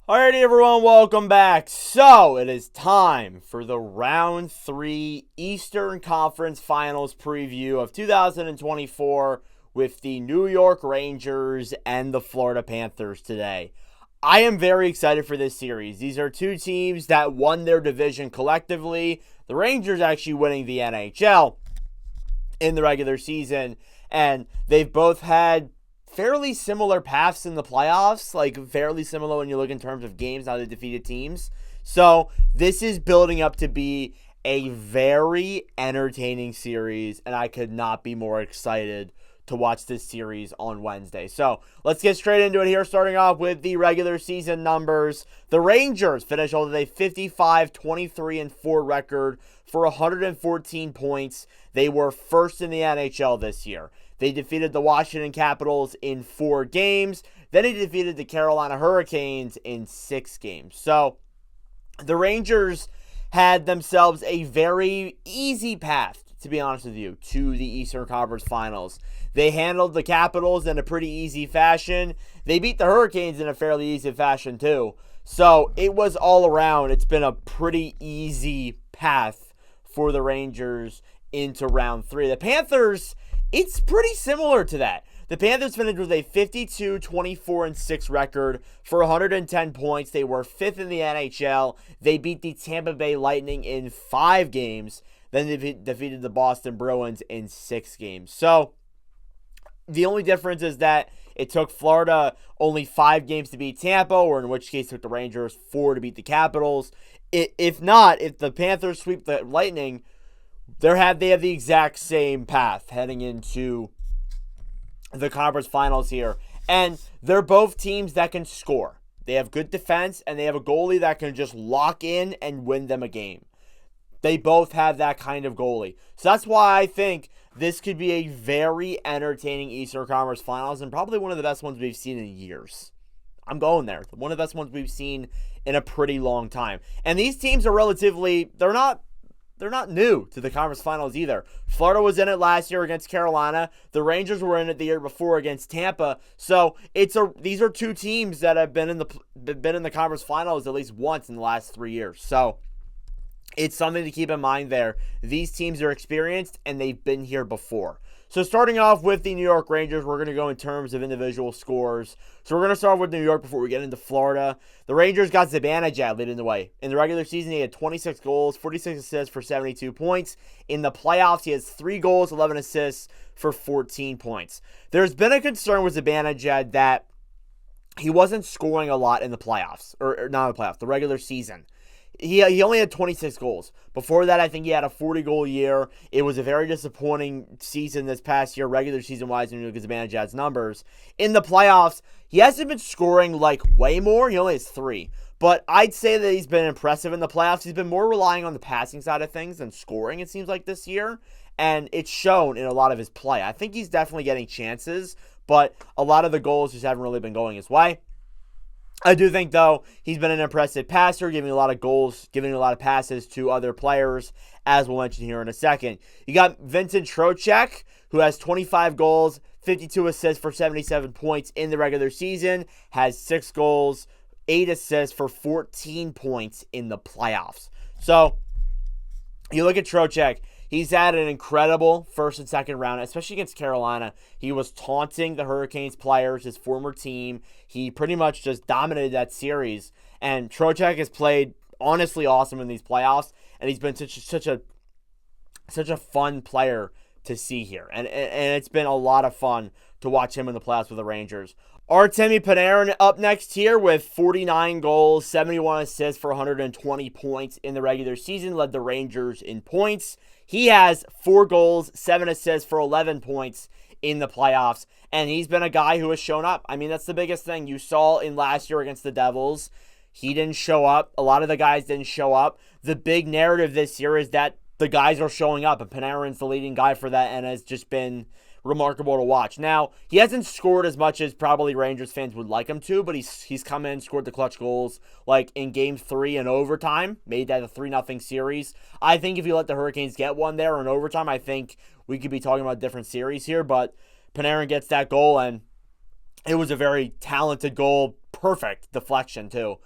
Alrighty, everyone, welcome back. So, it is time for the Round 3 Eastern Conference Finals preview of 2024 with the New York Rangers and the Florida Panthers today. I am very excited for this series. These are two teams that won their division collectively. The Rangers actually winning the NHL in the regular season, and they've both had fairly similar paths in the playoffs, like fairly similar when you look in terms of games, how they defeated teams. So this is building up to be a very entertaining series, and I could not be more excited to watch this series on Wednesday. So let's get straight into it here, starting off with the regular season numbers. The Rangers finished with a 55-23-4 record for 114 points. They were first in the NHL this year. They defeated the Washington Capitals in 4 games. Then they defeated the Carolina Hurricanes in 6 games. So the Rangers had themselves a very easy path, to be honest with you, to the Eastern Conference Finals. They handled the Capitals in a pretty easy fashion. They beat the Hurricanes in a fairly easy fashion too. So it was all around. It's been a pretty easy path for the Rangers into round 3. The Panthers, it's pretty similar to that. The Panthers finished with a 52-24-6 record for 110 points. They were 5th in the NHL. They beat the Tampa Bay Lightning in 5 games. Then they defeated the Boston Bruins in 6 games. So the only difference is that it took Florida only 5 games to beat Tampa, or in which case it took the Rangers 4 to beat the Capitals. If the Panthers sweep the Lightning, they have the exact same path heading into the conference finals here. And they're both teams that can score. They have good defense, and they have a goalie that can just lock in and win them a game. They both have that kind of goalie. So that's why I think this could be a very entertaining Eastern Conference Finals, and probably one of the best ones we've seen in years. I'm going there. One of the best ones we've seen in a pretty long time. And these teams are they're not new to the conference finals either. Florida was in it last year against Carolina. The Rangers were in it the year before against Tampa. So these are two teams that have been in the conference finals at least once in the last 3 years. So it's something to keep in mind there. These teams are experienced and they've been here before. So starting off with the New York Rangers, we're going to go in terms of individual scores. So we're going to start with New York before we get into Florida. The Rangers got Zibanejad leading the way. In the regular season, he had 26 goals, 46 assists for 72 points. In the playoffs, he has 3 goals, 11 assists for 14 points. There's been a concern with Zibanejad that he wasn't scoring a lot in the playoffs, or not in the playoffs, the regular season. He only had 26 goals. Before that, I think he had a 40-goal year. It was a very disappointing season this past year, regular season-wise, when you look at Zibanejad's numbers. In the playoffs, he hasn't been scoring, way more. He only has 3. But I'd say that he's been impressive in the playoffs. He's been more relying on the passing side of things than scoring, it seems like, this year. And it's shown in a lot of his play. I think he's definitely getting chances, but a lot of the goals just haven't really been going his way. I do think, though, he's been an impressive passer, giving a lot of goals, giving a lot of passes to other players, as we'll mention here in a second. You got Vincent Trocheck, who has 25 goals, 52 assists for 77 points in the regular season, has 6 goals, 8 assists for 14 points in the playoffs. So, you look at Trocheck. He's had an incredible first and second round, especially against Carolina. He was taunting the Hurricanes players, his former team. He pretty much just dominated that series. And Trocheck has played honestly awesome in these playoffs, and he's been such a fun player to see here. And it's been a lot of fun to watch him in the playoffs with the Rangers. Artemi Panarin up next here with 49 goals, 71 assists for 120 points in the regular season, led the Rangers in points. He has 4 goals, 7 assists for 11 points in the playoffs, and he's been a guy who has shown up. I mean, that's the biggest thing. You saw in last year against the Devils, he didn't show up. A lot of the guys didn't show up. The big narrative this year is that the guys are showing up, and Panarin's the leading guy for that and has just been remarkable to watch. Now, he hasn't scored as much as probably Rangers fans would like him to, but he's come in, scored the clutch goals, like in Game 3 in overtime, made that a 3-0 series. I think if you let the Hurricanes get one there in overtime, I think we could be talking about a different series here, but Panarin gets that goal, and it was a very talented goal, perfect deflection, too,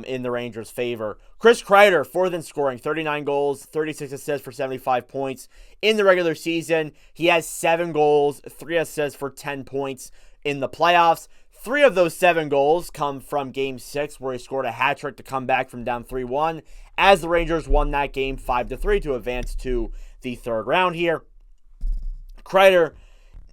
in the Rangers' favor. Chris Kreider, fourth in scoring, 39 goals, 36 assists for 75 points. In the regular season, he has 7 goals, 3 assists for 10 points in the playoffs. 3 of those 7 goals come from Game 6, where he scored a hat trick to come back from down 3-1, as the Rangers won that game 5-3 to advance to the third round here. Kreider,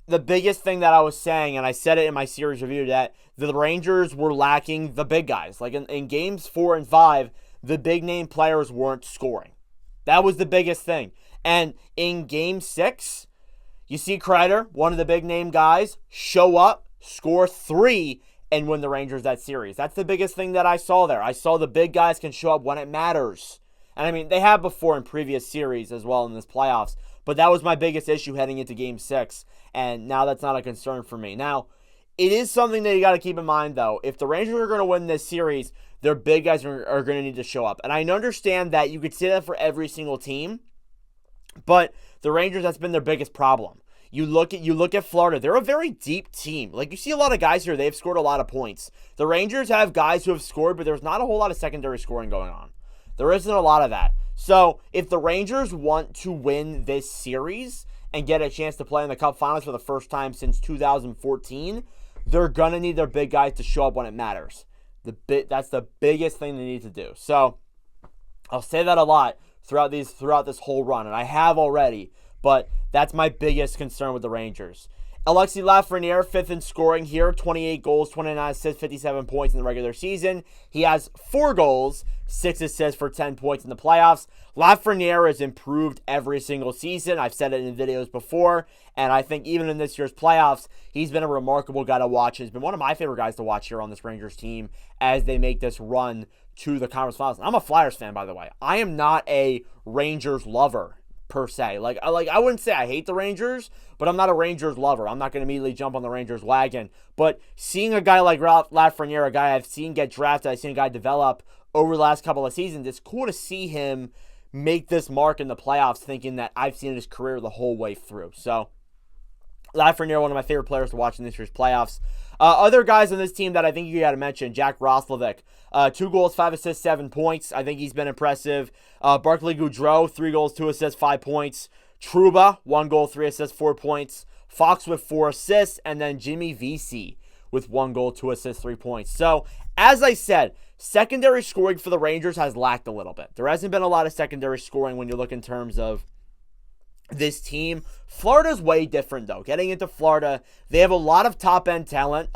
the biggest thing that I was saying, and I said it in my series review, that the Rangers were lacking the big guys. Like in games 4 and 5, the big name players weren't scoring. That was the biggest thing. And in Game 6, you see Kreider, one of the big name guys, show up, score 3, and win the Rangers that series. That's the biggest thing that I saw there. I saw the big guys can show up when it matters. And I mean, they have before in previous series as well in this playoffs. But that was my biggest issue heading into Game 6. And now that's not a concern for me. Now, it is something that you got to keep in mind, though. If the Rangers are going to win this series, their big guys are going to need to show up. And I understand that you could say that for every single team. But the Rangers, that's been their biggest problem. You look at Florida. They're a very deep team. Like, you see a lot of guys here. They've scored a lot of points. The Rangers have guys who have scored, but there's not a whole lot of secondary scoring going on. There isn't a lot of that. So, if the Rangers want to win this series and get a chance to play in the Cup Finals for the first time since 2014, they're going to need their big guys to show up when it matters. That's the biggest thing they need to do. So, I'll say that a lot throughout this whole run, and I have already, but that's my biggest concern with the Rangers. Alexis Lafreniere, 5th in scoring here, 28 goals, 29 assists, 57 points in the regular season. He has 4 goals, 6 assists for 10 points in the playoffs. Lafreniere has improved every single season. I've said it in videos before, and I think even in this year's playoffs, he's been a remarkable guy to watch. He's been one of my favorite guys to watch here on this Rangers team as they make this run to the conference finals. I'm a Flyers fan, by the way. I am not a Rangers lover per se. Like I wouldn't say I hate the Rangers, but I'm not a Rangers lover. I'm not going to immediately jump on the Rangers wagon. But seeing a guy like Lafreniere, a guy I've seen get drafted, I've seen a guy develop over the last couple of seasons, it's cool to see him make this mark in the playoffs, thinking that I've seen his career the whole way through. So, Lafreniere, one of my favorite players to watch in this year's playoffs. Other guys on this team that I think you got to mention, Jack Roslovic. 2 goals, 5 assists, 7 points. I think he's been impressive. Barclay Goodrow, 3 goals, 2 assists, 5 points. Trouba, 1 goal, 3 assists, 4 points. Fox with 4 assists. And then Jimmy Vesey with 1 goal, 2 assists, 3 points. So, as I said, secondary scoring for the Rangers has lacked a little bit. There hasn't been a lot of secondary scoring when you look in terms of this team. Florida's way different, though. Getting into Florida, they have a lot of top-end talent,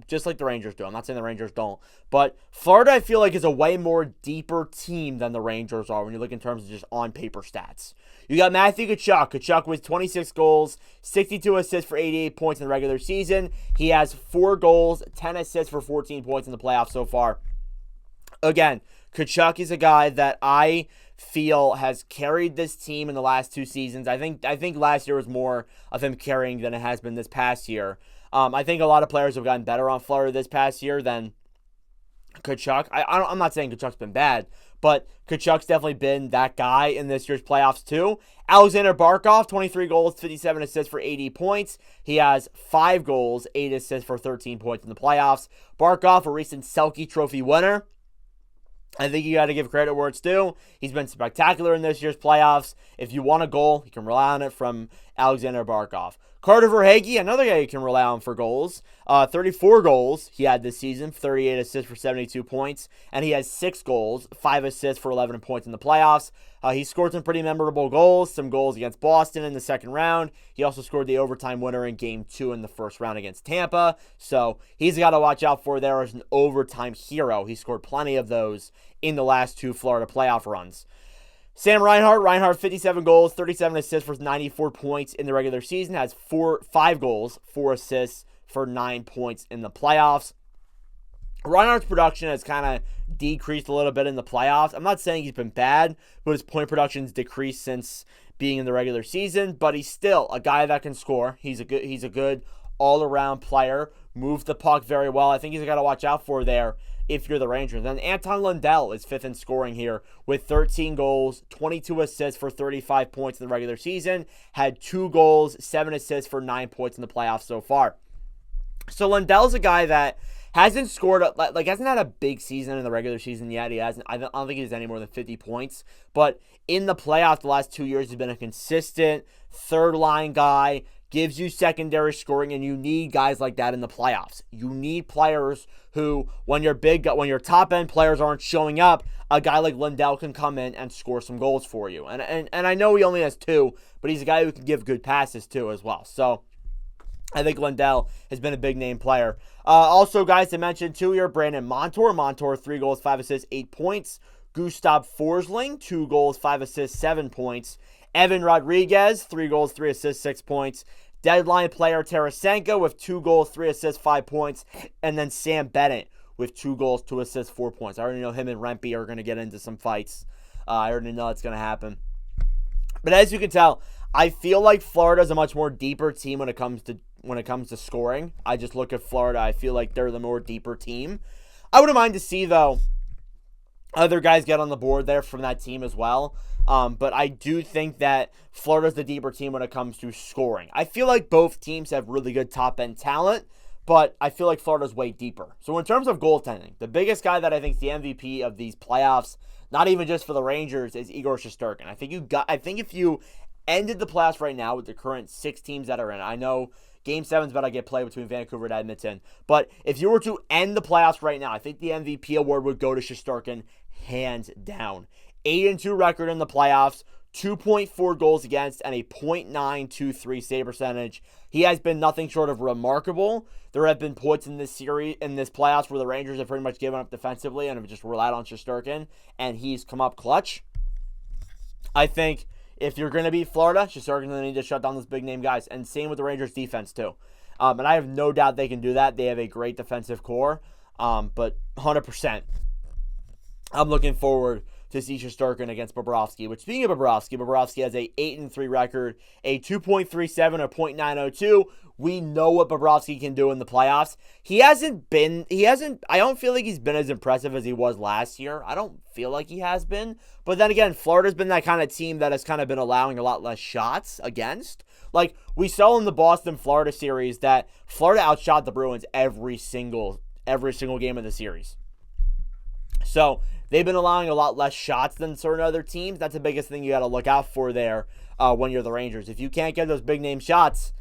just like the Rangers do. I'm not saying the Rangers don't. But Florida, I feel like, is a way more deeper team than the Rangers are when you look in terms of just on-paper stats. You got Matthew Tkachuk. Tkachuk with 26 goals, 62 assists for 88 points in the regular season. He has 4 goals, 10 assists for 14 points in the playoffs so far. Again, Tkachuk is a guy that I feel has carried this team in the last 2 seasons. I think last year was more of him carrying than it has been this past year. I think a lot of players have gotten better on Florida this past year than Tkachuk. I'm not saying Tkachuk's been bad, but Tkachuk's definitely been that guy in this year's playoffs too. Alexander Barkov, 23 goals, 57 assists for 80 points. He has 5 goals, 8 assists for 13 points in the playoffs. Barkov, a recent Selke Trophy winner. I think you got to give credit where it's due. He's been spectacular in this year's playoffs. If you want a goal, you can rely on it from Alexander Barkov. Carter Verhaeghe, another guy you can rely on for goals. 34 goals he had this season, 38 assists for 72 points, and he has 6 goals, 5 assists for 11 points in the playoffs. He scored some pretty memorable goals, some goals against Boston in the second round. He also scored the overtime winner in Game 2 in the first round against Tampa. So he's got to watch out for there as an overtime hero. He scored plenty of those in the last 2 Florida playoff runs. Sam Reinhart, 57 goals, 37 assists for 94 points in the regular season, has 5 goals, 4 assists for 9 points in the playoffs. Reinhart's production has kind of decreased a little bit in the playoffs. I'm not saying he's been bad, but his point production's decreased since being in the regular season, but he's still a guy that can score. He's a good all-around player, moves the puck very well. I think he's got to watch out for there if you're the Rangers. Then Anton Lundell is 5th in scoring here with 13 goals, 22 assists for 35 points in the regular season, had 2 goals, 7 assists for 9 points in the playoffs so far. So Lundell's a guy that Hasn't scored, hasn't had a big season in the regular season yet. He hasn't, I don't think he's any more than 50 points. But in the playoffs the last 2 years, he's been a consistent third-line guy, gives you secondary scoring, and you need guys like that in the playoffs. You need players who, when your top-end players aren't showing up, a guy like Lindell can come in and score some goals for you. And I know he only has 2, but he's a guy who can give good passes too as well. So I think Lindell has been a big-name player. Also, guys, to mention too here, Brandon Montour. Montour, 3 goals, 5 assists, 8 points. Gustav Forsling, 2 goals, 5 assists, 7 points. Evan Rodriguez, 3 goals, 3 assists, 6 points. Deadline player Tarasenko with 2 goals, 3 assists, 5 points. And then Sam Bennett with 2 goals, 2 assists, 4 points. I already know him and Rempe are going to get into some fights. I already know that's going to happen. But as you can tell, I feel like Florida is a much more deeper team when it comes to scoring. I just look at Florida. I feel like they're the more deeper team. I wouldn't mind to see, though, other guys get on the board there from that team as well. But I do think that Florida's the deeper team when it comes to scoring. I feel like both teams have really good top-end talent, but I feel like Florida's way deeper. So in terms of goaltending, the biggest guy that I think is the MVP of these playoffs, not even just for the Rangers, is Igor Shesterkin. I think if you ended the playoffs right now with the current 6 teams that are in, I know Game 7's about to get played between Vancouver and Edmonton, but if you were to end the playoffs right now, I think the MVP award would go to Shesterkin hands down. 8-2 record in the playoffs, 2.4 goals against, and a .923 save percentage. He has been nothing short of remarkable. There have been points in this series, in this playoffs, where the Rangers have pretty much given up defensively and have just relied on Shesterkin, and he's come up clutch. I think if you're going to beat Florida, Shesterkin's going to need to shut down those big-name guys, and same with the Rangers' defense, too. And I have no doubt they can do that. They have a great defensive core, but 100%. I'm looking forward to see Shesterkin against Bobrovsky. Which, speaking of Bobrovsky has a 8-3 record, a 2.37 or .902. We know what Bobrovsky can do in the playoffs. I don't feel like he's been as impressive as he was last year. I don't feel like he has been. But then again, Florida's been that kind of team that has kind of been allowing a lot less shots against. Like, we saw in the Boston-Florida series that Florida outshot the Bruins every single game of the series. So they've been allowing a lot less shots than certain other teams. That's the biggest thing you got to look out for there when you're the Rangers. If you can't get those big-name shots,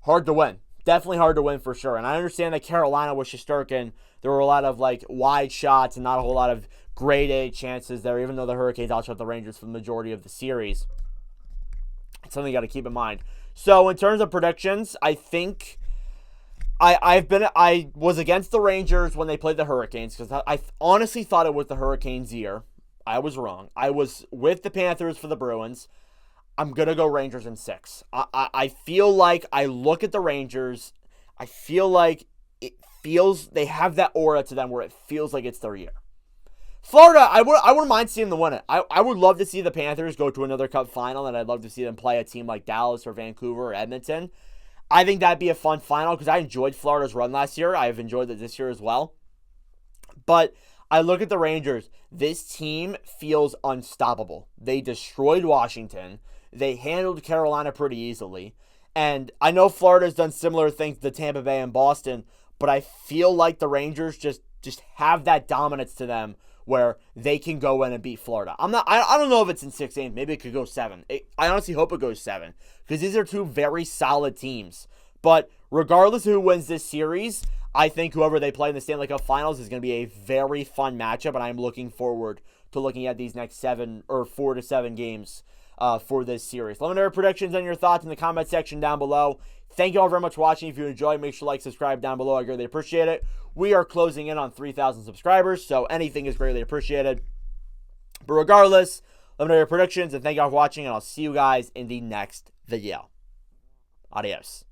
hard to win. Definitely hard to win for sure. And I understand that Carolina with Shesterkin, there were a lot of wide shots and not a whole lot of grade A chances there, even though the Hurricanes outshot the Rangers for the majority of the series. It's something you got to keep in mind. So in terms of predictions, I think I was against the Rangers when they played the Hurricanes because I honestly thought it was the Hurricanes' year. I was wrong. I was with the Panthers for the Bruins. I'm going to go Rangers in 6. I feel like I look at the Rangers. I feel like they have that aura to them where it feels like it's their year. Florida, I wouldn't mind seeing them win it. I would love to see the Panthers go to another Cup final, and I'd love to see them play a team like Dallas or Vancouver or Edmonton. I think that'd be a fun final because I enjoyed Florida's run last year. I've enjoyed it this year as well. But I look at the Rangers. This team feels unstoppable. They destroyed Washington. They handled Carolina pretty easily. And I know Florida's done similar things to Tampa Bay and Boston, but I feel like the Rangers just have that dominance to them where they can go in and beat Florida. I don't know if it's in 6 games. Maybe it could go 7. I honestly hope it goes 7 because these are 2 very solid teams. But regardless of who wins this series, I think whoever they play in the Stanley Cup Finals is going to be a very fun matchup, and I'm looking forward to looking at these next 4 to 7 games for this series. Let me know your predictions and your thoughts in the comment section down below. Thank you all very much for watching. If you enjoyed, make sure to subscribe down below. I greatly appreciate it. We are closing in on 3,000 subscribers, so anything is greatly appreciated. But regardless, let me know your predictions, and thank you all for watching, and I'll see you guys in the next video. Adios.